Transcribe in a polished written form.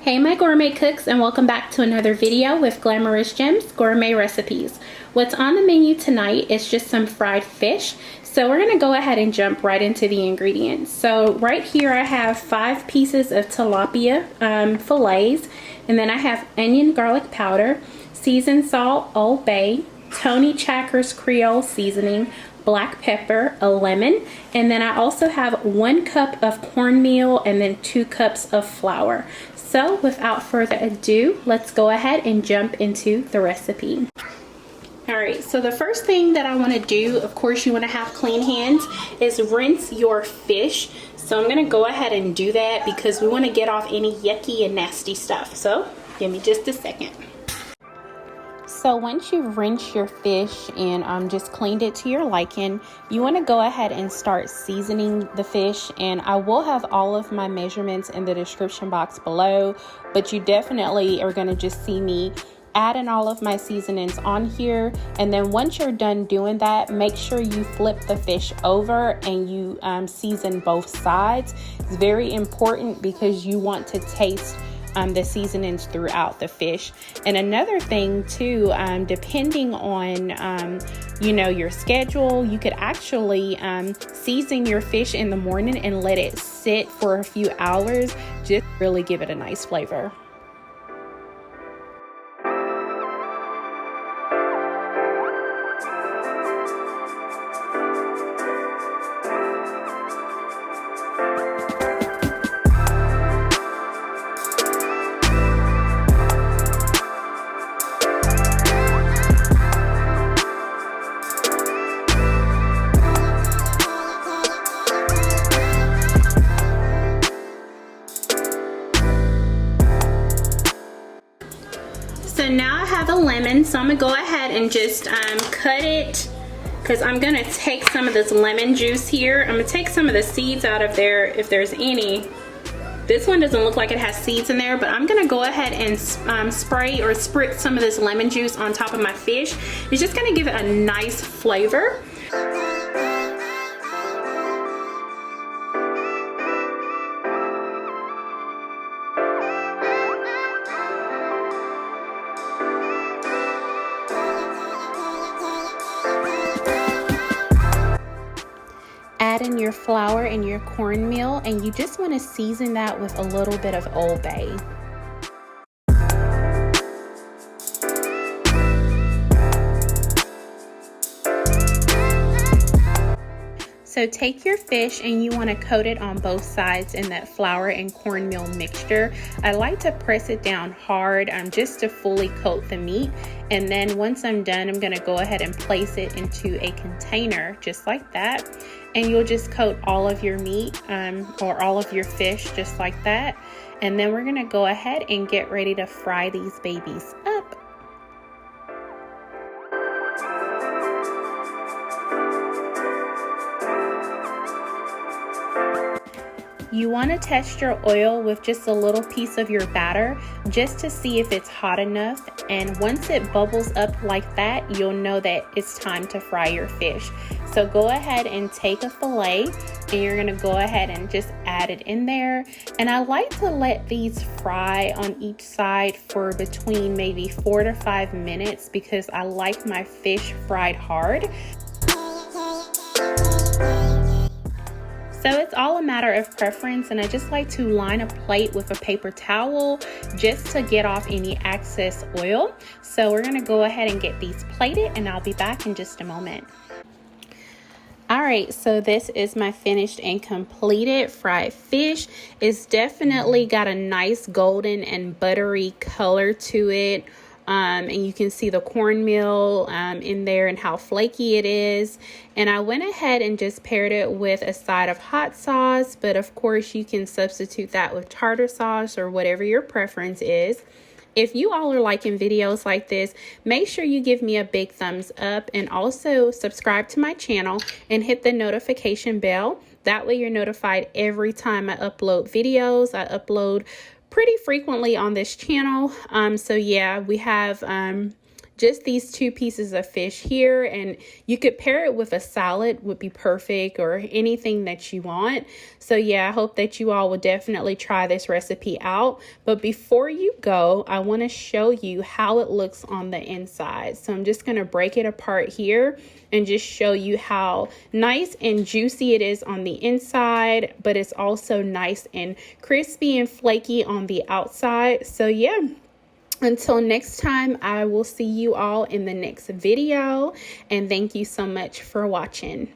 Hey my gourmet cooks, and welcome back to another video with Glameres Gems Gourmet Recipes. What's on the menu tonight is just some fried fish. So we're gonna go ahead and jump right into the ingredients. So right here I have 5 pieces of tilapia fillets, and then I have onion garlic powder, seasoned salt, Old Bay, Tony Chaceres Creole seasoning, black pepper, a lemon, and then I also have 1 cup of cornmeal and then 2 cups of flour. So without further ado, let's go ahead and jump into the recipe. Alright, so the first thing that I want to do, of course you want to have clean hands, is rinse your fish. So I'm going to go ahead and do that because we want to get off any yucky and nasty stuff. So give me just a second. So once you've rinsed your fish and just cleaned it to your liking, you want to go ahead and start seasoning the fish. And I will have all of my measurements in the description box below, but you definitely are going to just see me adding all of my seasonings on here. And then once you're done doing that, make sure you flip the fish over and you season both sides. It's very important because you want to taste the seasonings throughout the fish. And another thing too, depending on your schedule, you could actually season your fish in the morning and let it sit for a few hours, just really give it a nice flavor. So now I have a lemon, so I'm gonna go ahead and just cut it, because I'm gonna take some of this lemon juice here. I'm gonna take some of the seeds out of there if there's any. This one doesn't look like it has seeds in there, but I'm gonna go ahead and spray or spritz some of this lemon juice on top of my fish. It's just gonna give it a nice flavor. Add in your flour and your cornmeal, and you just want to season that with a little bit of Old Bay. So take your fish and you want to coat it on both sides in that flour and cornmeal mixture. I like to press it down hard just to fully coat the meat. And then once I'm done, I'm going to go ahead and place it into a container just like that. And you'll just coat all of your meat or all of your fish just like that. And then we're going to go ahead and get ready to fry these babies up. You want to test your oil with just a little piece of your batter just to see if it's hot enough. And once it bubbles up like that, you'll know that it's time to fry your fish. So go ahead and take a fillet and you're going to go ahead and just add it in there. And I like to let these fry on each side for between maybe 4 to 5 minutes because I like my fish fried hard. So it's all a matter of preference, and I just like to line a plate with a paper towel just to get off any excess oil. So we're gonna go ahead and get these plated, and I'll be back in just a moment. Alright, so this is my finished and completed fried fish. It's definitely got a nice golden and buttery color to it. And you can see the cornmeal in there and how flaky it is. And I went ahead and just paired it with a side of hot sauce, but of course you can substitute that with tartar sauce or whatever your preference is. If you all are liking videos like this, make sure you give me a big thumbs up and also subscribe to my channel and hit the notification bell. That way you're notified every time I upload videos. I upload pretty frequently on this channel. So yeah, we have just these two pieces of fish here, and you could pair it with a salad would be perfect, or anything that you want. So yeah, I hope that you all will definitely try this recipe out. But before you go, I want to show you how it looks on the inside. So I'm just going to break it apart here and just show you how nice and juicy it is on the inside, but it's also nice and crispy and flaky on the outside. So yeah, until next time, I will see you all in the next video, and thank you so much for watching.